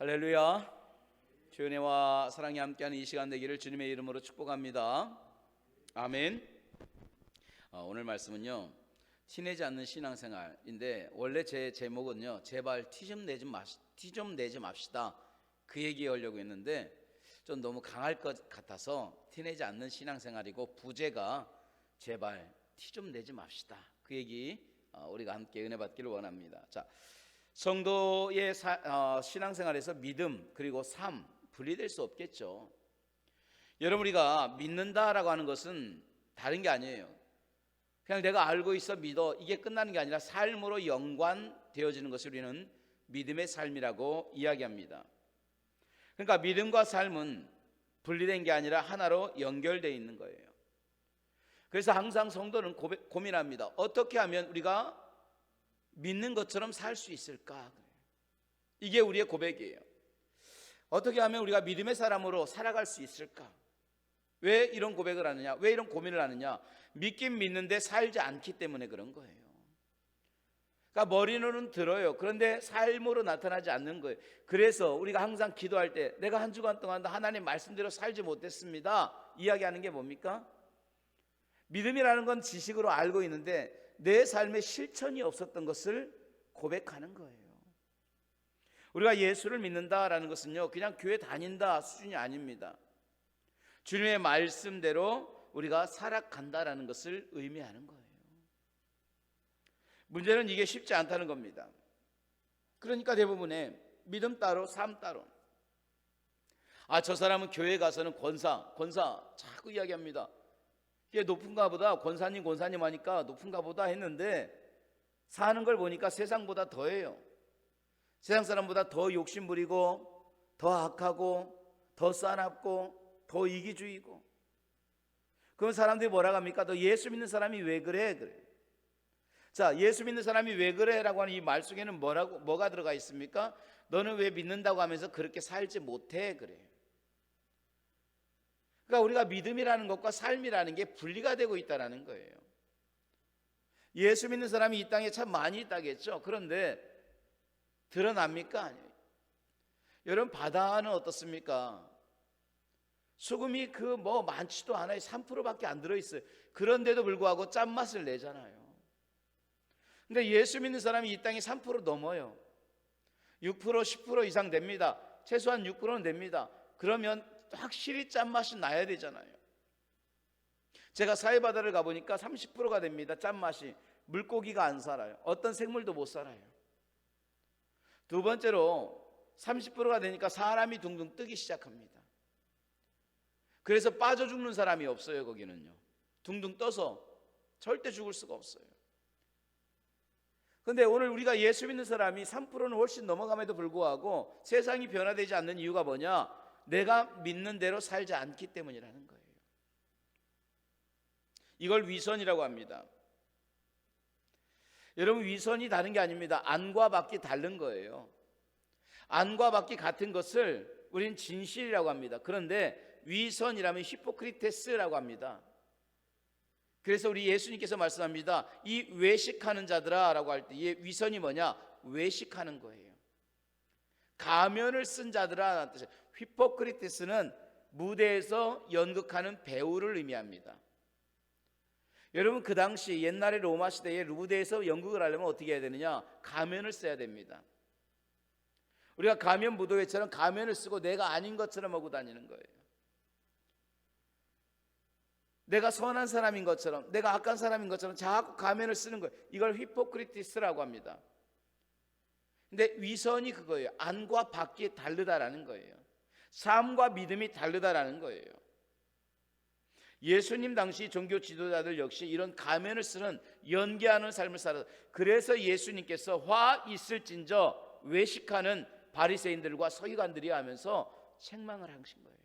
할렐루야. 주의 은혜와 사랑이 함께하는 이 시간 되기를 주님의 이름으로 축복합니다. 아멘. 오늘 말씀은요, 티내지 않는 신앙생활인데, 원래 제 제목은요, 제발 티 좀 내지 맙시다, 그 얘기 하려고 했는데 좀 너무 강할 것 같아서 티내지 않는 신앙생활이고, 부제가 제발 티 좀 내지 맙시다, 그 얘기 우리가 함께 은혜 받기를 원합니다. 자, 성도의 신앙생활에서 믿음 그리고 삶 분리될 수 없겠죠. 여러분, 우리가 믿는다라고 하는 것은 다른 게 아니에요. 그냥 내가 알고 있어 믿어, 이게 끝나는 게 아니라 삶으로 연관되어지는 것을 우리는 믿음의 삶이라고 이야기합니다. 그러니까 믿음과 삶은 분리된 게 아니라 하나로 연결되어 있는 거예요. 그래서 항상 성도는 고민합니다. 어떻게 하면 우리가 믿는 것처럼 살 수 있을까? 이게 우리의 고백이에요. 어떻게 하면 우리가 믿음의 사람으로 살아갈 수 있을까? 왜 이런 고백을 하느냐? 왜 이런 고민을 하느냐? 믿긴 믿는데 살지 않기 때문에 그런 거예요. 그러니까 머리로는 들어요. 그런데 삶으로 나타나지 않는 거예요. 그래서 우리가 항상 기도할 때 내가 한 주간 동안 하나님 말씀대로 살지 못했습니다, 이야기하는 게 뭡니까? 믿음이라는 건 지식으로 알고 있는데 내 삶에 실천이 없었던 것을 고백하는 거예요. 우리가 예수를 믿는다라는 것은요, 그냥 교회 다닌다 수준이 아닙니다. 주님의 말씀대로 우리가 살아간다라는 것을 의미하는 거예요. 문제는 이게 쉽지 않다는 겁니다. 그러니까 대부분의 믿음 따로 삶 따로. 저 사람은 교회 가서는 권사 자꾸 이야기합니다. 이게 높은가 보다, 권사님 하니까 높은가 보다 했는데 사는 걸 보니까 세상보다 더해요. 세상 사람보다 더 욕심부리고 더 악하고 더 싸납고 더 이기주의고. 그럼 사람들이 뭐라고 합니까? 너 예수 믿는 사람이 왜 그래? 자, 예수 믿는 사람이 왜 그래? 라고 하는 이 말 속에는 뭐가 들어가 있습니까? 너는 왜 믿는다고 하면서 그렇게 살지 못해? 그래. 그러니까 우리가 믿음이라는 것과 삶이라는 게 분리가 되고 있다는 거예요. 예수 믿는 사람이 이 땅에 참 많이 있다겠죠. 그런데 드러납니까? 아니에요. 여러분, 바다는 어떻습니까? 소금이 많지도 않아요. 3%밖에 안 들어있어요. 그런데도 불구하고 짠맛을 내잖아요. 근데 예수 믿는 사람이 이 땅에 3% 넘어요. 6%, 10% 이상 됩니다. 최소한 6%는 됩니다. 그러면 확실히 짠맛이 나야 되잖아요. 제가 사해바다를 가보니까 30%가 됩니다. 짠맛이. 물고기가 안 살아요. 어떤 생물도 못 살아요. 두 번째로 30%가 되니까 사람이 둥둥 뜨기 시작합니다. 그래서 빠져 죽는 사람이 없어요. 거기는요, 둥둥 떠서 절대 죽을 수가 없어요. 그런데 오늘 우리가 예수 믿는 사람이 3%는 훨씬 넘어감에도 불구하고 세상이 변화되지 않는 이유가 뭐냐? 내가 믿는 대로 살지 않기 때문이라는 거예요. 이걸 위선이라고 합니다. 여러분, 위선이 다른 게 아닙니다. 안과 밖이 다른 거예요. 안과 밖이 같은 것을 우리는 진실이라고 합니다. 그런데 위선이라면 히포크리테스라고 합니다. 그래서 우리 예수님께서 말씀합니다. 이 외식하는 자들아 라고 할 때 이 위선이 뭐냐? 외식하는 거예요. 가면을 쓴 자들아. 히포크리테스는 무대에서 연극하는 배우를 의미합니다. 여러분, 그 당시 옛날에 로마 시대에 무대에서 연극을 하려면 어떻게 해야 되느냐? 가면을 써야 됩니다. 우리가 가면 무도회처럼 가면을 쓰고 내가 아닌 것처럼 하고 다니는 거예요. 내가 선한 사람인 것처럼, 내가 악한 사람인 것처럼 자꾸 가면을 쓰는 거예요. 이걸 히포크리티스라고 합니다. 근데 위선이 그거예요. 안과 밖이 다르다라는 거예요. 삶과 믿음이 다르다라는 거예요. 예수님 당시 종교 지도자들 역시 이런 가면을 쓰는, 연기하는 삶을 살았어요. 그래서 예수님께서 화 있을진저 외식하는 바리새인들과 서기관들이 하면서 책망을 하신 거예요.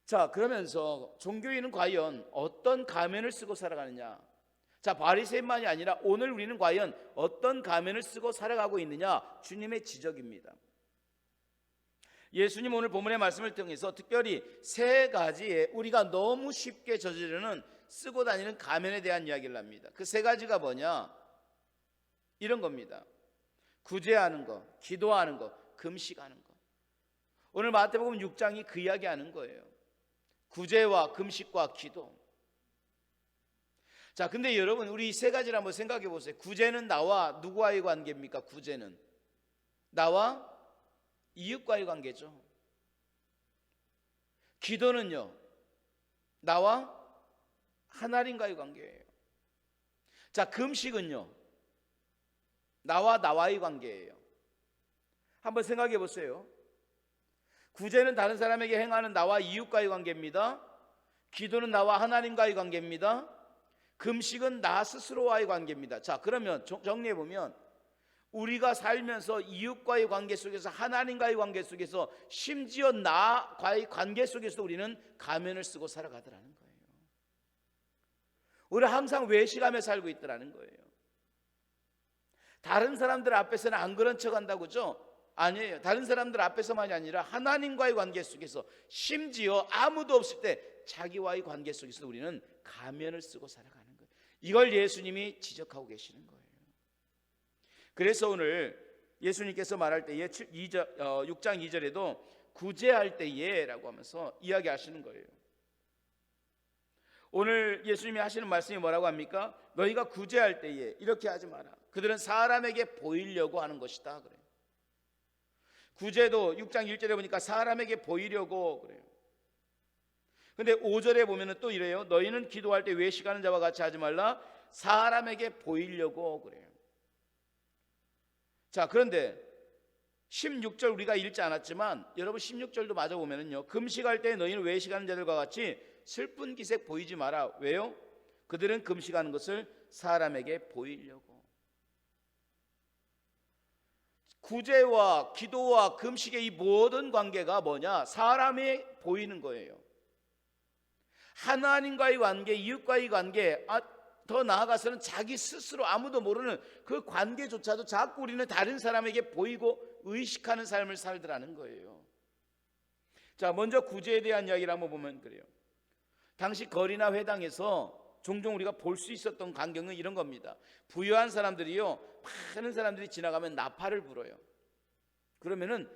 자, 그러면서 종교인은 과연 어떤 가면을 쓰고 살아가느냐? 자, 바리새인만이 아니라 오늘 우리는 과연 어떤 가면을 쓰고 살아가고 있느냐? 주님의 지적입니다. 예수님 오늘 본문의 말씀을 통해서 특별히 세 가지의 우리가 너무 쉽게 저지르는 쓰고 다니는 가면에 대한 이야기를 합니다. 그 세 가지가 뭐냐? 이런 겁니다. 구제하는 거, 기도하는 거, 금식하는 거. 오늘 마태복음 6장이 그 이야기하는 거예요. 구제와 금식과 기도. 자, 근데 여러분 우리 이 세 가지를 한번 생각해 보세요. 구제는 나와 누구와의 관계입니까? 구제는 나와 이웃과의 관계죠. 기도는요, 나와 하나님과의 관계예요. 자, 금식은요, 나와의 관계예요. 한번 생각해 보세요. 구제는 다른 사람에게 행하는 나와 이웃과의 관계입니다. 기도는 나와 하나님과의 관계입니다. 금식은 나 스스로와의 관계입니다. 자, 그러면 정리해 보면 우리가 살면서 이웃과의 관계 속에서, 하나님과의 관계 속에서, 심지어 나과의 관계 속에서 우리는 가면을 쓰고 살아가더라는 거예요. 우리는 항상 외식하며 살고 있더라는 거예요. 다른 사람들 앞에서는 안 그런 척 한다고죠? 아니에요. 다른 사람들 앞에서만이 아니라 하나님과의 관계 속에서, 심지어 아무도 없을 때 자기와의 관계 속에서 우리는 가면을 쓰고 살아가는 거예요. 이걸 예수님이 지적하고 계시는 거예요. 그래서 오늘 예수님께서 말할 때에 6장 2절에도 구제할 때에 라고 하면서 이야기하시는 거예요. 오늘 예수님이 하시는 말씀이 뭐라고 합니까? 너희가 구제할 때에 이렇게 하지 마라. 그들은 사람에게 보이려고 하는 것이다 그래요. 구제도 6장 1절에 보니까 사람에게 보이려고 그래요. 근데 5절에 보면은 또 이래요. 너희는 기도할 때 외식하는 자와 같이 하지 말라. 사람에게 보이려고 그래요. 자, 그런데 16절 우리가 읽지 않았지만 여러분 16절도 마저 보면은요, 금식할 때 너희는 외식하는 자들과 같이 슬픈 기색 보이지 마라. 왜요? 그들은 금식하는 것을 사람에게 보이려고. 구제와 기도와 금식의 이 모든 관계가 뭐냐? 사람에 보이는 거예요. 하나님과의 관계, 이웃과의 관계, 더 나아가서는 자기 스스로 아무도 모르는 그 관계조차도 자꾸 우리는 다른 사람에게 보이고 의식하는 삶을 살더라는 거예요. 자, 먼저 구제에 대한 이야기를 한번 보면 그래요. 당시 거리나 회당에서 종종 우리가 볼 수 있었던 광경은 이런 겁니다. 부유한 사람들이요, 많은 사람들이 지나가면 나팔을 불어요. 그러면은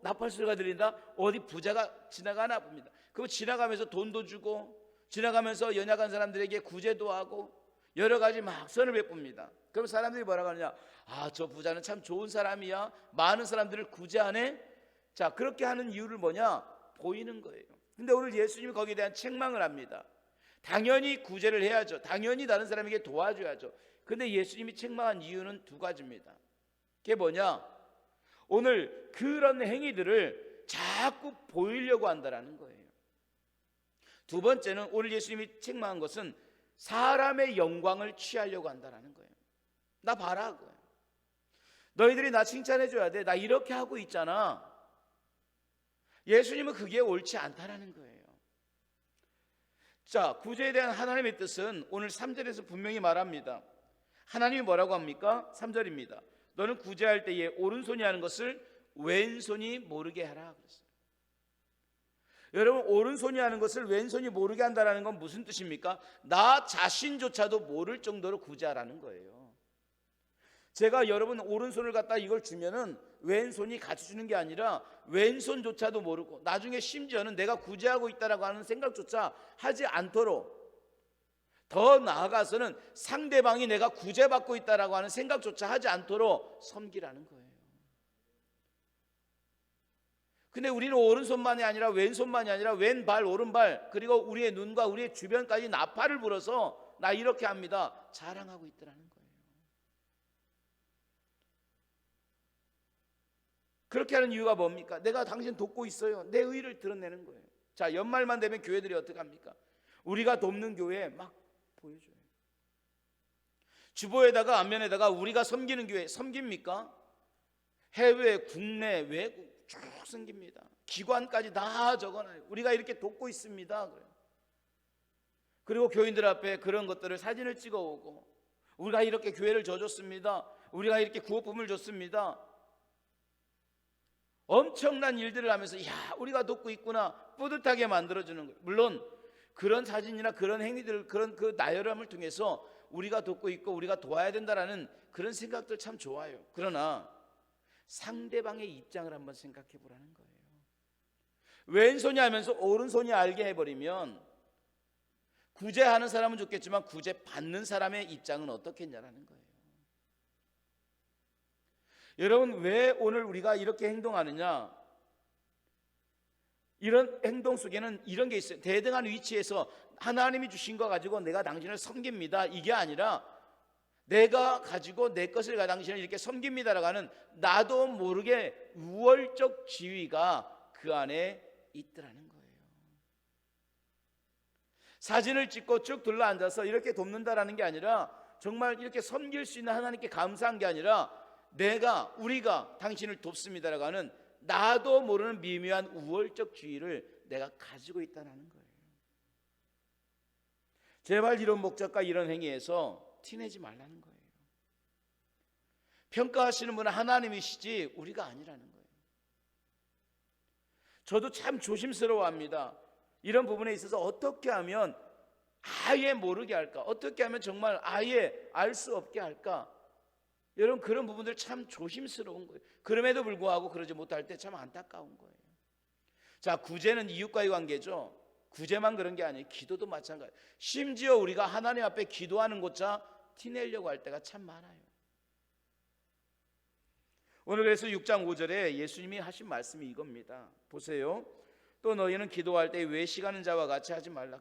나팔 소리가 들린다? 어디 부자가 지나가나 봅니다. 그럼 지나가면서 돈도 주고, 지나가면서 연약한 사람들에게 구제도 하고 여러 가지 막 선을 베풉니다. 그럼 사람들이 뭐라고 하느냐? 저 부자는 참 좋은 사람이야. 많은 사람들을 구제하네. 자, 그렇게 하는 이유를 뭐냐? 보이는 거예요. 근데 오늘 예수님이 거기에 대한 책망을 합니다. 당연히 구제를 해야죠. 당연히 다른 사람에게 도와줘야죠. 근데 예수님이 책망한 이유는 두 가지입니다. 그게 뭐냐? 오늘 그런 행위들을 자꾸 보이려고 한다는 거예요. 두 번째는 오늘 예수님이 책망한 것은 사람의 영광을 취하려고 한다는 거예요. 나 봐라 그거예요. 너희들이 나 칭찬해 줘야 돼. 나 이렇게 하고 있잖아. 예수님은 그게 옳지 않다라는 거예요. 자, 구제에 대한 하나님의 뜻은 오늘 3절에서 분명히 말합니다. 하나님이 뭐라고 합니까? 3절입니다. 너는 구제할 때에 오른손이 하는 것을 왼손이 모르게 하라 그랬어요. 여러분, 오른손이 하는 것을 왼손이 모르게 한다는 건 무슨 뜻입니까? 나 자신조차도 모를 정도로 구제하라는 거예요. 제가 여러분 오른손을 갖다 이걸 주면은 왼손이 같이 주는 게 아니라 왼손조차도 모르고, 나중에 심지어는 내가 구제하고 있다라고 하는 생각조차 하지 않도록, 더 나아가서는 상대방이 내가 구제받고 있다라고 하는 생각조차 하지 않도록 섬기라는 거예요. 근데 우리는 오른손만이 아니라 왼손만이 아니라 왼발 오른발, 그리고 우리의 눈과 우리의 주변까지 나팔을 불어서 나 이렇게 합니다 자랑하고 있더라는 거예요. 그렇게 하는 이유가 뭡니까? 내가 당신 돕고 있어요. 내 의의를 드러내는 거예요. 자, 연말만 되면 교회들이 어떻게 합니까? 우리가 돕는 교회 막 보여줘요. 주보에다가 앞면에다가 우리가 섬기는 교회 섬깁니까? 해외, 국내, 외국 쭉 섬깁니다. 기관까지 다 적어놔요. 우리가 이렇게 돕고 있습니다. 그래요. 그리고 교인들 앞에 그런 것들을 사진을 찍어오고, 우리가 이렇게 교회를 져줬습니다. 우리가 이렇게 구호품을 줬습니다. 엄청난 일들을 하면서 우리가 돕고 있구나 뿌듯하게 만들어주는 거예요. 물론 그런 사진이나 그런 행위들, 그런 그 나열함을 통해서 우리가 돕고 있고 우리가 도와야 된다라는 그런 생각들 참 좋아요. 그러나 상대방의 입장을 한번 생각해 보라는 거예요. 왼손이 하면서 오른손이 알게 해버리면 구제하는 사람은 좋겠지만 구제 받는 사람의 입장은 어떻겠냐라는 거예요. 여러분, 왜 오늘 우리가 이렇게 행동하느냐? 이런 행동 속에는 이런 게 있어요. 대등한 위치에서 하나님이 주신 거 가지고 내가 당신을 섬깁니다, 이게 아니라 내가 가지고 내 것을 가 당신을 이렇게 섬깁니다라고 하는 나도 모르게 우월적 지위가 그 안에 있더라는 거예요. 사진을 찍고 쭉 둘러앉아서 이렇게 돕는다라는 게 아니라 정말 이렇게 섬길 수 있는 하나님께 감사한 게 아니라 우리가 당신을 돕습니다라고 하는 나도 모르는 미묘한 우월적 지위를 내가 가지고 있다는 거예요. 제발 이런 목적과 이런 행위에서 티내지 말라는 거예요. 평가하시는 분은 하나님이시지 우리가 아니라는 거예요. 저도 참 조심스러워합니다. 이런 부분에 있어서 어떻게 하면 아예 모르게 할까? 어떻게 하면 정말 아예 알 수 없게 할까? 여러분, 그런 부분들 참 조심스러운 거예요. 그럼에도 불구하고 그러지 못할 때 참 안타까운 거예요. 자, 구제는 이웃과의 관계죠. 구제만 그런 게 아니에요. 기도도 마찬가지예요. 심지어 우리가 하나님 앞에 기도하는 것조차 티내려고 할 때가 참 많아요. 오늘 그래서 6장 5절에 예수님이 하신 말씀이 이겁니다. 보세요. 또 너희는 기도할 때 외식하는 자와 같이 하지 말라.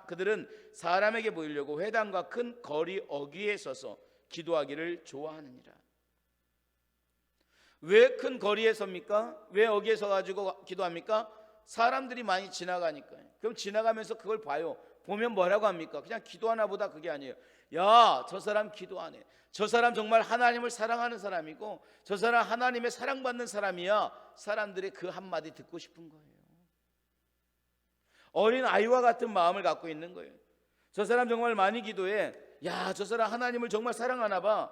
그들은 사람에게 보이려고 회당과 큰 거리 어귀에 서서 기도하기를 좋아하느니라. 왜 큰 거리에 섭니까? 왜 어귀에 서가지고 기도합니까? 사람들이 많이 지나가니까요. 그럼 지나가면서 그걸 봐요. 보면 뭐라고 합니까? 그냥 기도하나 보다, 그게 아니에요. 야, 저 사람 기도하네. 저 사람 정말 하나님을 사랑하는 사람이고 저 사람 하나님의 사랑받는 사람이야. 사람들의 그 한마디 듣고 싶은 거예요. 어린 아이와 같은 마음을 갖고 있는 거예요. 저 사람 정말 많이 기도해. 야, 저 사람 하나님을 정말 사랑하나 봐.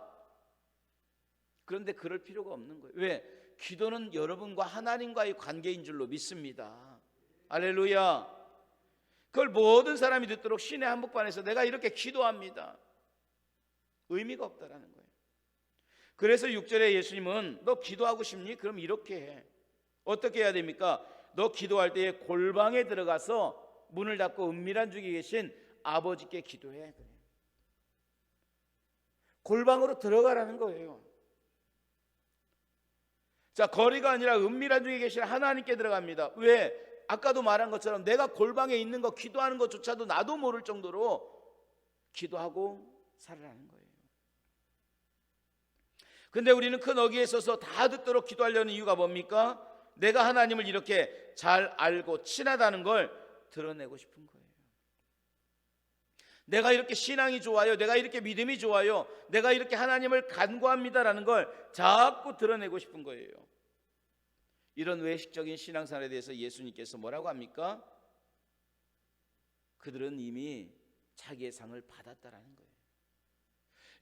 그런데 그럴 필요가 없는 거예요. 왜? 기도는 여러분과 하나님과의 관계인 줄로 믿습니다. 할렐루야. 그걸 모든 사람이 듣도록 신의 한복판에서 내가 이렇게 기도합니다. 의미가 없다라는 거예요. 그래서 6절에 예수님은 너 기도하고 싶니? 그럼 이렇게 해. 어떻게 해야 됩니까? 너 기도할 때에 골방에 들어가서 문을 닫고 은밀한 중에 계신 아버지께 기도해. 골방으로 들어가라는 거예요. 자, 거리가 아니라 은밀한 중에 계신 하나님께 들어갑니다. 왜? 아까도 말한 것처럼 내가 골방에 있는 거, 기도하는 것조차도 나도 모를 정도로 기도하고 살아라는 거예요. 근데 우리는 큰 어귀에 서서 다 듣도록 기도하려는 이유가 뭡니까? 내가 하나님을 이렇게 잘 알고 친하다는 걸 드러내고 싶은 거예요. 내가 이렇게 신앙이 좋아요, 내가 이렇게 믿음이 좋아요, 내가 이렇게 하나님을 간구합니다라는 걸 자꾸 드러내고 싶은 거예요. 이런 외식적인 신앙생활에 대해서 예수님께서 뭐라고 합니까? 그들은 이미 자기의 상을 받았다라는 거예요.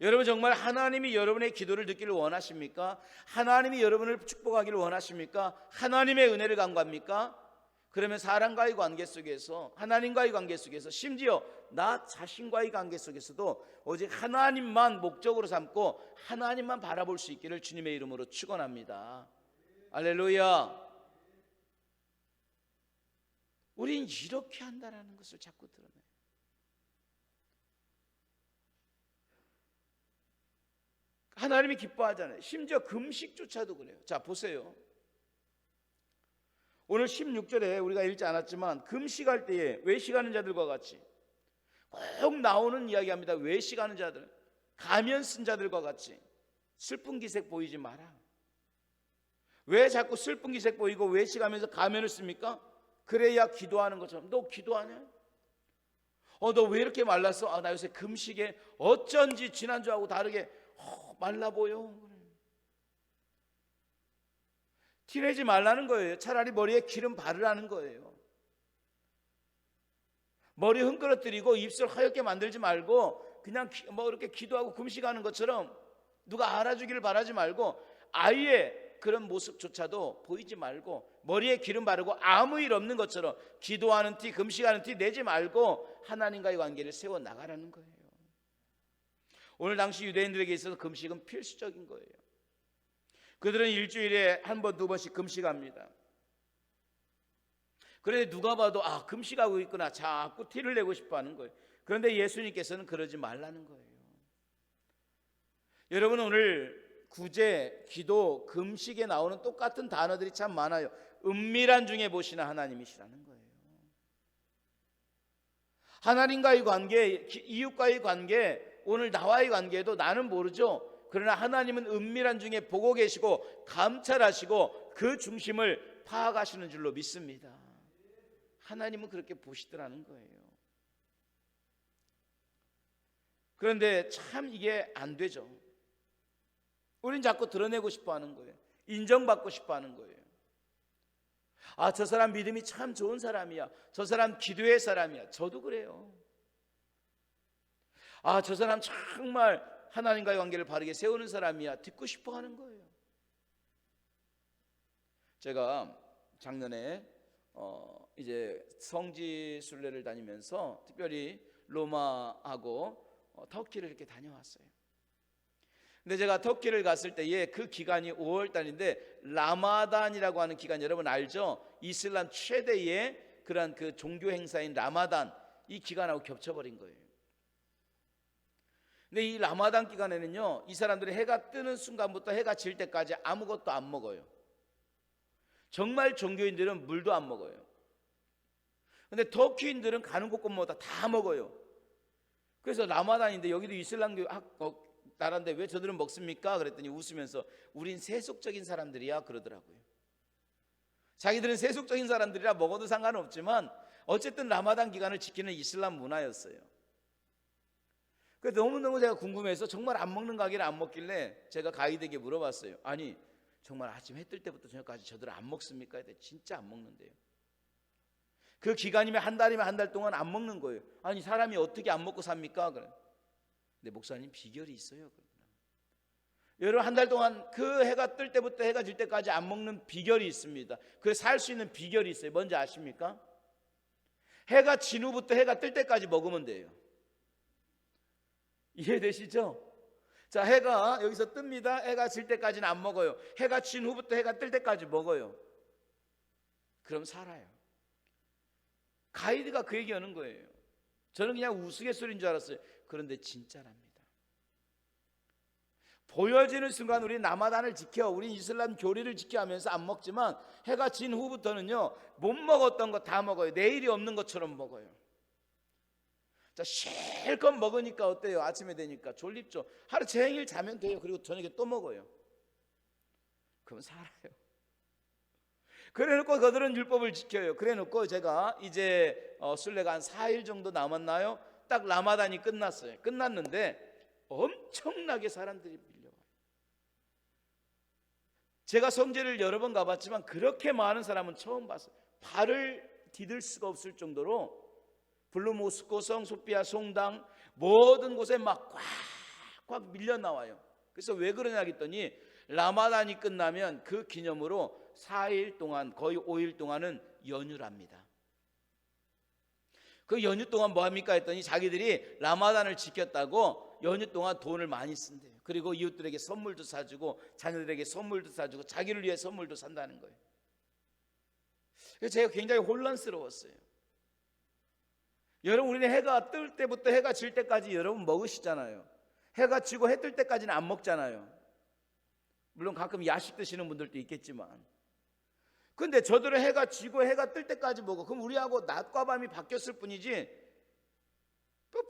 여러분, 정말 하나님이 여러분의 기도를 듣기를 원하십니까? 하나님이 여러분을 축복하기를 원하십니까? 하나님의 은혜를 간구합니까? 그러면 사람과의 관계 속에서, 하나님과의 관계 속에서, 심지어 나 자신과의 관계 속에서도 오직 하나님만 목적으로 삼고 하나님만 바라볼 수 있기를 주님의 이름으로 축원합니다. 할렐루야. 우린 이렇게 한다라는 것을 자꾸 드러내요. 하나님이 기뻐하잖아요. 심지어 금식조차도 그래요. 자, 보세요. 오늘 16절에 우리가 읽지 않았지만 금식할 때에 외식하는 자들과 같이 꼭 나오는 이야기합니다. 외식하는 자들, 가면 쓴 자들과 같이 슬픈 기색 보이지 마라. 왜 자꾸 슬픈 기색 보이고 외식하면서 가면을 씁니까? 그래야 기도하는 것처럼. 너 기도하냐? 너 왜 이렇게 말랐어? 나 요새 금식에 어쩐지 지난주하고 다르게 말라 보여. 티내지 말라는 거예요. 차라리 머리에 기름 바르라는 거예요. 머리 흥끄러뜨리고 입술 하얗게 만들지 말고 그냥 이렇게 기도하고 금식하는 것처럼 누가 알아주기를 바라지 말고 아예 그런 모습조차도 보이지 말고 머리에 기름 바르고 아무 일 없는 것처럼 기도하는 티, 금식하는 티 내지 말고 하나님과의 관계를 세워나가라는 거예요. 오늘 당시 유대인들에게 있어서 금식은 필수적인 거예요. 그들은 일주일에 한 번, 두 번씩 금식합니다. 그런데 누가 봐도 금식하고 있구나, 자꾸 티를 내고 싶어 하는 거예요. 그런데 예수님께서는 그러지 말라는 거예요. 여러분, 오늘 구제, 기도, 금식에 나오는 똑같은 단어들이 참 많아요. 은밀한 중에 보시는 하나님이시라는 거예요. 하나님과의 관계, 이웃과의 관계, 오늘 나와의 관계도 나는 모르죠. 그러나 하나님은 은밀한 중에 보고 계시고 감찰하시고 그 중심을 파악하시는 줄로 믿습니다. 하나님은 그렇게 보시더라는 거예요. 그런데 참 이게 안 되죠. 우린 자꾸 드러내고 싶어 하는 거예요. 인정받고 싶어 하는 거예요. 저 사람 믿음이 참 좋은 사람이야. 저 사람 기도의 사람이야. 저도 그래요. 저 사람 정말 하나님과의 관계를 바르게 세우는 사람이야. 듣고 싶어 하는 거예요. 제가 작년에 이제 성지 순례를 다니면서 특별히 로마하고 터키를 이렇게 다녀왔어요. 근데 제가 터키를 갔을 때에 그 기간이 5월 달인데 라마단이라고 하는 기간 여러분 알죠? 이슬람 최대의 그런 그 종교 행사인 라마단, 이 기간하고 겹쳐버린 거예요. 근데 이 라마단 기간에는요, 이 사람들이 해가 뜨는 순간부터 해가 질 때까지 아무것도 안 먹어요. 정말 종교인들은 물도 안 먹어요. 근데 터키인들은 가는 곳곳마다 다 먹어요. 그래서 라마단인데 여기도 이슬람교 나라인데 왜 저들은 먹습니까? 그랬더니 웃으면서 우린 세속적인 사람들이야 그러더라고요. 자기들은 세속적인 사람들이라 먹어도 상관없지만 어쨌든 라마단 기간을 지키는 이슬람 문화였어요. 그래서 너무너무 제가 궁금해서 정말 안 먹는 가게를 안 먹길래 제가 가이드에게 물어봤어요. 아니 정말 아침 해 뜰 때부터 저녁까지 저들 안 먹습니까? 했더니 진짜 안 먹는데요. 그 기간이면 한 달이면 한 달 동안 안 먹는 거예요. 아니 사람이 어떻게 안 먹고 삽니까? 그래. 근데 목사님 비결이 있어요. 여러분 한 달 동안 그 해가 뜰 때부터 해가 질 때까지 안 먹는 비결이 있습니다. 그래서 살 수 있는 비결이 있어요. 뭔지 아십니까? 해가 진 후부터 해가 뜰 때까지 먹으면 돼요. 이해되시죠? 자, 해가 여기서 뜹니다. 해가 질 때까지는 안 먹어요. 해가 진 후부터 해가 뜰 때까지 먹어요. 그럼 살아요. 가이드가 그 얘기하는 거예요. 저는 그냥 우스갯소리인 줄 알았어요. 그런데 진짜랍니다. 보여지는 순간 우리 라마단을 지켜, 우리 이슬람 교리를 지켜 하면서 안 먹지만 해가 진 후부터는요, 못 먹었던 거 다 먹어요. 내일이 없는 것처럼 먹어요. 자, 실컷 먹으니까 어때요? 아침에 되니까 졸립죠. 하루 종일 자면 돼요. 그리고 저녁에 또 먹어요. 그럼 살아요. 그래놓고 그들은 율법을 지켜요. 그래놓고 제가 이제 순례가 한 4일 정도 남았나요? 딱 라마단이 끝났어요. 끝났는데 엄청나게 사람들이 밀려와요. 제가 성지를 여러 번 가봤지만 그렇게 많은 사람은 처음 봤어요. 발을 디딜 수가 없을 정도로 블루모스코, 성소피아, 송당 모든 곳에 막 꽉꽉 밀려 나와요. 그래서 왜 그러냐 했더니 라마단이 끝나면 그 기념으로 4일 동안 거의 5일 동안은 연휴랍니다. 그 연휴 동안 뭐 합니까 했더니 자기들이 라마단을 지켰다고 연휴 동안 돈을 많이 쓴대요. 그리고 이웃들에게 선물도 사주고 자녀들에게 선물도 사주고 자기를 위해 선물도 산다는 거예요. 그래서 제가 굉장히 혼란스러웠어요. 여러분 우리는 해가 뜰 때부터 해가 질 때까지 여러분 먹으시잖아요. 해가 지고 해 뜰 때까지는 안 먹잖아요. 물론 가끔 야식 드시는 분들도 있겠지만, 근데 저들은 해가 지고 해가 뜰 때까지 먹어. 그럼 우리하고 낮과 밤이 바뀌었을 뿐이지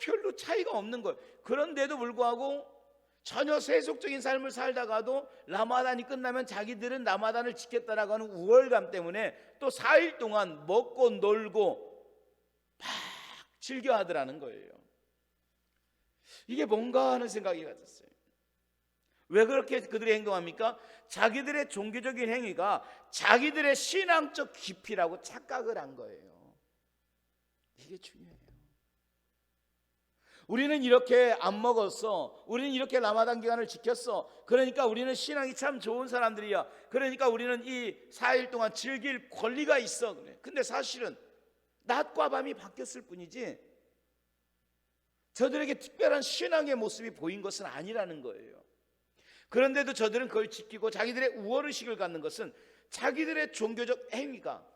별로 차이가 없는 거예요. 그런데도 불구하고 전혀 세속적인 삶을 살다가도 라마단이 끝나면 자기들은 라마단을 지켰다라고 하는 우월감 때문에 또 4일 동안 먹고 놀고 막 즐겨 하더라는 거예요. 이게 뭔가 하는 생각이 가졌어요. 왜 그렇게 그들이 행동합니까? 자기들의 종교적인 행위가 자기들의 신앙적 깊이라고 착각을 한 거예요. 이게 중요해요. 우리는 이렇게 안 먹었어. 우리는 이렇게 라마단 기간을 지켰어. 그러니까 우리는 신앙이 참 좋은 사람들이야. 그러니까 우리는 이 4일 동안 즐길 권리가 있어. 그래. 근데 사실은 낮과 밤이 바뀌었을 뿐이지 저들에게 특별한 신앙의 모습이 보인 것은 아니라는 거예요. 그런데도 저들은 그걸 지키고 자기들의 우월의식을 갖는 것은 자기들의 종교적 행위가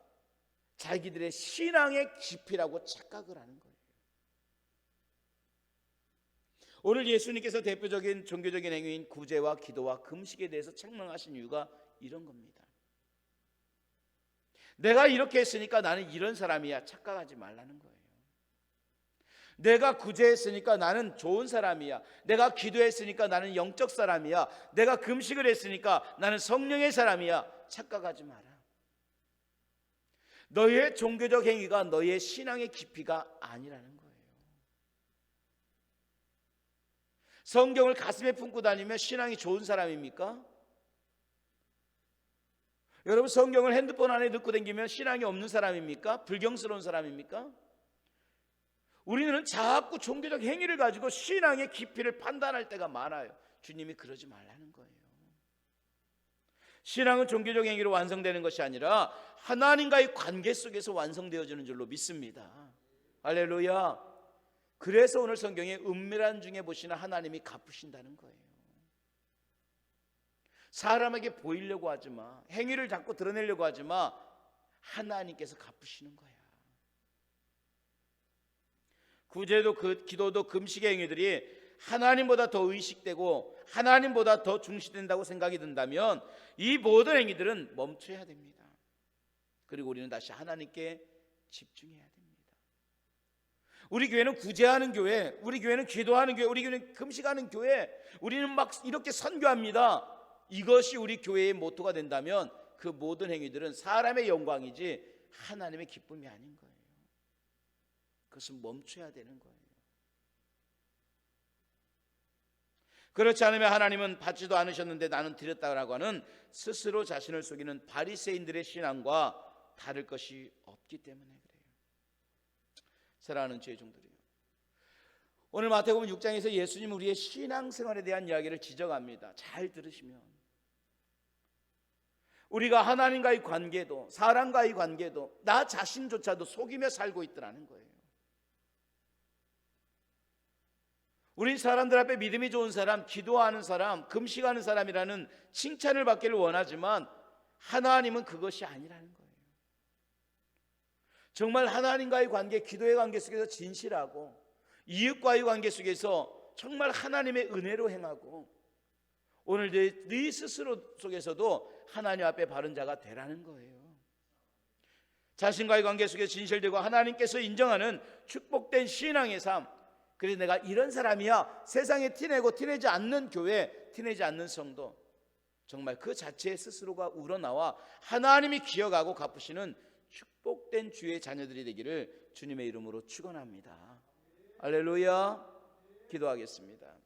자기들의 신앙의 깊이라고 착각을 하는 거예요. 오늘 예수님께서 대표적인 종교적인 행위인 구제와 기도와 금식에 대해서 책망하신 이유가 이런 겁니다. 내가 이렇게 했으니까 나는 이런 사람이야, 착각하지 말라는 거예요. 내가 구제했으니까 나는 좋은 사람이야, 내가 기도했으니까 나는 영적 사람이야, 내가 금식을 했으니까 나는 성령의 사람이야, 착각하지 마라. 너의 종교적 행위가 너의 신앙의 깊이가 아니라는 거예요. 성경을 가슴에 품고 다니면 신앙이 좋은 사람입니까? 여러분, 성경을 핸드폰 안에 넣고 다니면 신앙이 없는 사람입니까? 불경스러운 사람입니까? 우리는 자꾸 종교적 행위를 가지고 신앙의 깊이를 판단할 때가 많아요. 주님이 그러지 말라는 거예요. 신앙은 종교적 행위로 완성되는 것이 아니라 하나님과의 관계 속에서 완성되어지는 줄로 믿습니다. 할렐루야. 그래서 오늘 성경에 은밀한 중에 보시는 하나님이 갚으신다는 거예요. 사람에게 보이려고 하지 마, 행위를 자꾸 드러내려고 하지 마. 하나님께서 갚으시는 거야. 구제도 기도도 금식의 행위들이 하나님보다 더 의식되고 하나님보다 더 중시된다고 생각이 든다면 이 모든 행위들은 멈춰야 됩니다. 그리고 우리는 다시 하나님께 집중해야 됩니다. 우리 교회는 구제하는 교회, 우리 교회는 기도하는 교회, 우리 교회는 금식하는 교회, 우리는 막 이렇게 선교합니다. 이것이 우리 교회의 모토가 된다면 그 모든 행위들은 사람의 영광이지 하나님의 기쁨이 아닌 거예요. 그것은 멈춰야 되는 거예요. 그렇지 않으면 하나님은 받지도 않으셨는데 나는 드렸다라고 하는 스스로 자신을 속이는 바리새인들의 신앙과 다를 것이 없기 때문에 그래요. 사랑하는 죄종들이요, 오늘 마태복음 6장에서 예수님은 우리의 신앙생활에 대한 이야기를 지적합니다. 잘 들으시면 우리가 하나님과의 관계도 사람과의 관계도 나 자신조차도 속이며 살고 있더라는 거예요. 우리 사람들 앞에 믿음이 좋은 사람, 기도하는 사람, 금식하는 사람이라는 칭찬을 받기를 원하지만 하나님은 그것이 아니라는 거예요. 정말 하나님과의 관계, 기도의 관계 속에서 진실하고 이웃과의 관계 속에서 정말 하나님의 은혜로 행하고 오늘 네 스스로 속에서도 하나님 앞에 바른 자가 되라는 거예요. 자신과의 관계 속에 진실되고 하나님께서 인정하는 축복된 신앙의 삶, 그래서 내가 이런 사람이야, 세상에 티내고 티내지 않는 교회, 티내지 않는 성도, 정말 그 자체의 스스로가 우러나와 하나님이 기억하고 갚으시는 축복된 주의 자녀들이 되기를 주님의 이름으로 축원합니다. 할렐루야. 기도하겠습니다.